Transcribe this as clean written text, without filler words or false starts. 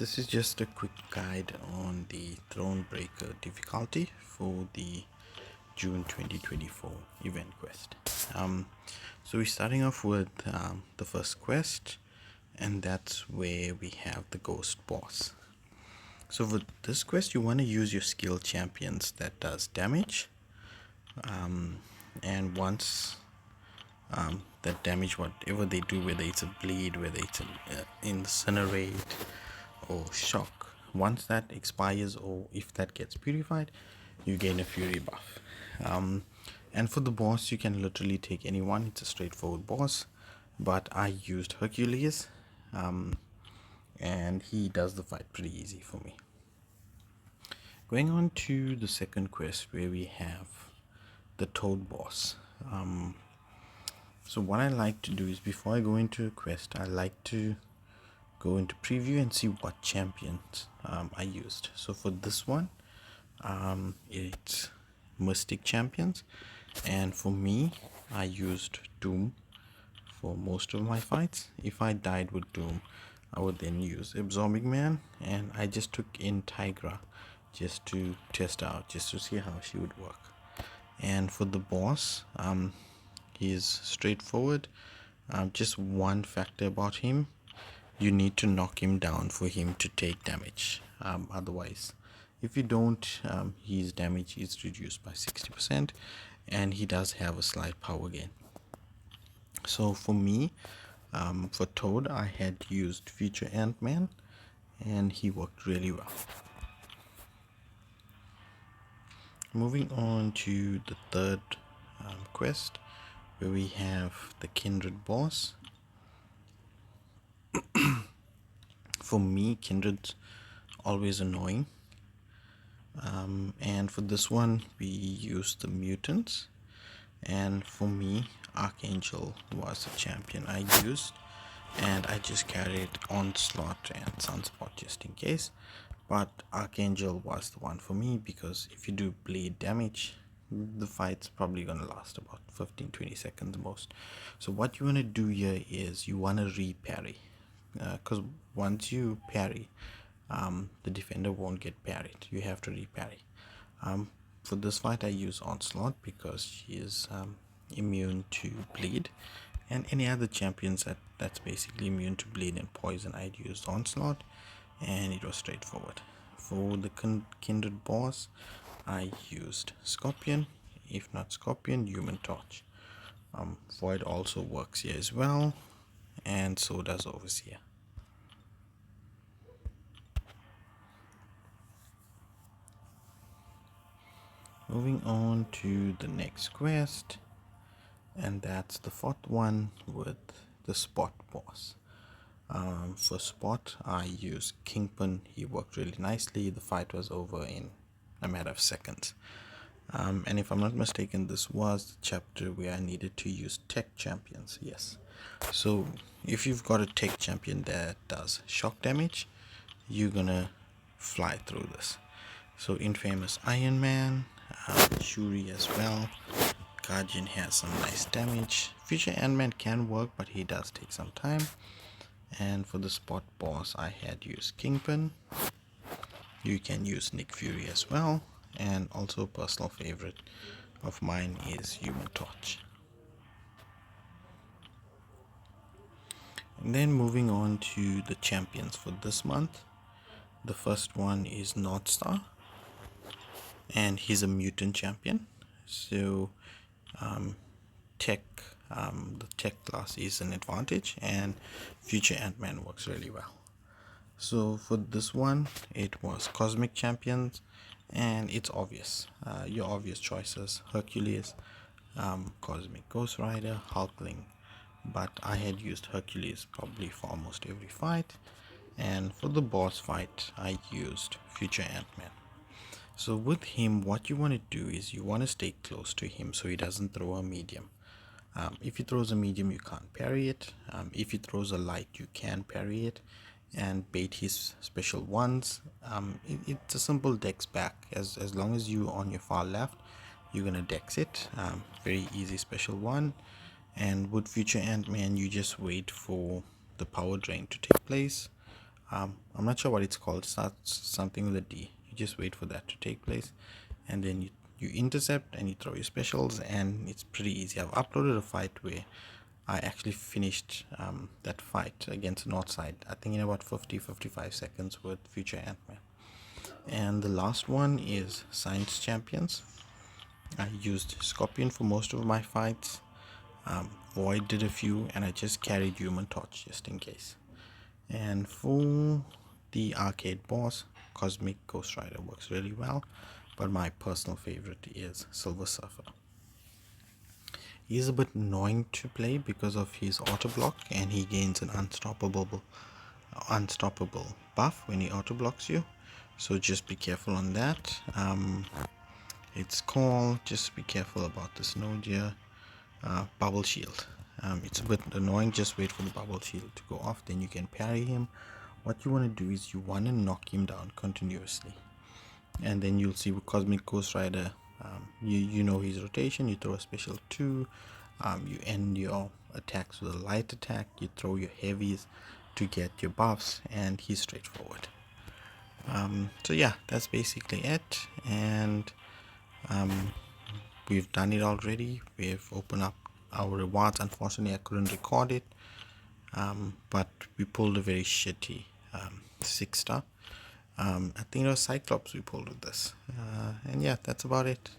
This is just a quick guide on the Thronebreaker difficulty for the June 2024 event quest. So we're starting off with the first quest, and that's where we have the ghost boss. So for this quest, you want to use your skill champions that does damage, and once that damage, whatever they do, whether it's a bleed, whether it's an incinerate or shock, once that expires or if that gets purified, you gain a fury buff. And for the boss, you can literally take anyone. It's a straightforward boss, but I used Hercules, and he does the fight pretty easy for me. Going on to the second quest, where we have the toad boss. So what I like to do is, before I go into a quest, I like to go into preview and see what champions I used. So for this one, it's mystic champions, and for me, I used Doom for most of my fights. If I died with Doom, I would then use Absorbing Man, and I just took in Tigra just to test out, just to see how she would work. And for the boss, he is straightforward. Just one factor about him: you need to knock him down for him to take damage. Otherwise, if you don't, his damage is reduced by 60%, and he does have a slight power gain. So for me, for Toad, I had used Future Ant-Man, and he worked really well. Moving on to the third quest, where we have the kindred boss. For me, kindred's always annoying, and for this one we used the mutants, and for me, Archangel was the champion I used, and I just carried Onslaught and Sunspot just in case, but Archangel was the one for me, because if you do bleed damage, the fight's probably gonna last about 15-20 seconds most. So what you want to do here is you want to re-parry, because once you parry, the defender won't get parried. You have to re-parry. For this fight, I use Onslaught because she is immune to bleed, and any other champions that's basically immune to bleed and poison, I'd used Onslaught, and it was straightforward. For the kindred boss, I used Scorpion. If not Scorpion, Human Torch. Void also works here as well, and so does Overseer. Moving on to the next quest, and that's the fourth one with the Spot boss. For Spot, I used Kingpin. He worked really nicely. The fight was over in a matter of seconds. And if I'm not mistaken, this was the chapter where I needed to use tech champions. Yes. So if you've got a tech champion that does shock damage, you're gonna fly through this. So Infamous Iron Man, Shuri as well. Guardian has some nice damage. Future Ant-Man can work, but he does take some time. And for the Spot boss, I had used Kingpin. You can use Nick Fury as well, and also a personal favorite of mine is Human Torch. And then moving on to the champions for this month, the first one is Northstar, and he's a mutant champion. So the tech class is an advantage, and Future Ant-Man works really well. So for this one, it was Cosmic Champions, and it's obvious. Your obvious choices: Hercules, Cosmic Ghost Rider, Hulkling. But I had used Hercules probably for almost every fight, and for the boss fight, I used Future Ant-Man. So with him, what you want to do is you want to stay close to him so he doesn't throw a medium. If he throws a medium, you can't parry it. If he throws a light, you can parry it and bait his special ones. It's a simple dex back. As long as you on your far left, you're gonna dex it. Very easy special one. And with Future Ant-Man, you just wait for the power drain to take place. I'm not sure what it's called. It starts something with a D. You just wait for that to take place, and then you intercept and you throw your specials, and it's pretty easy. I've uploaded a fight where I actually finished that fight against Northside, I think in about 55 seconds with Future Ant-Man. And the last one is Science Champions. I used Scorpion for most of my fights. Void did a few, and I just carried Human Torch just in case. And for the arcade boss, Cosmic Ghost Rider works really well, but my personal favorite is Silver Surfer. He's a bit annoying to play because of his auto block, and he gains an unstoppable buff when he auto blocks you. So just be careful on that. It's called, just be careful about this node here, bubble shield. It's a bit annoying. Just wait for the bubble shield to go off, then you can parry him. What you want to do is you want to knock him down continuously, and then you'll see with Cosmic Ghost Rider, you know his rotation. You throw a special 2, you end your attacks with a light attack, you throw your heavies to get your buffs, and he's straightforward. So yeah, that's basically it, and we've done it already. We've opened up our rewards. Unfortunately, I couldn't record it, but we pulled a very shitty 6-star. I think it was Cyclops we pulled with this, and yeah, that's about it.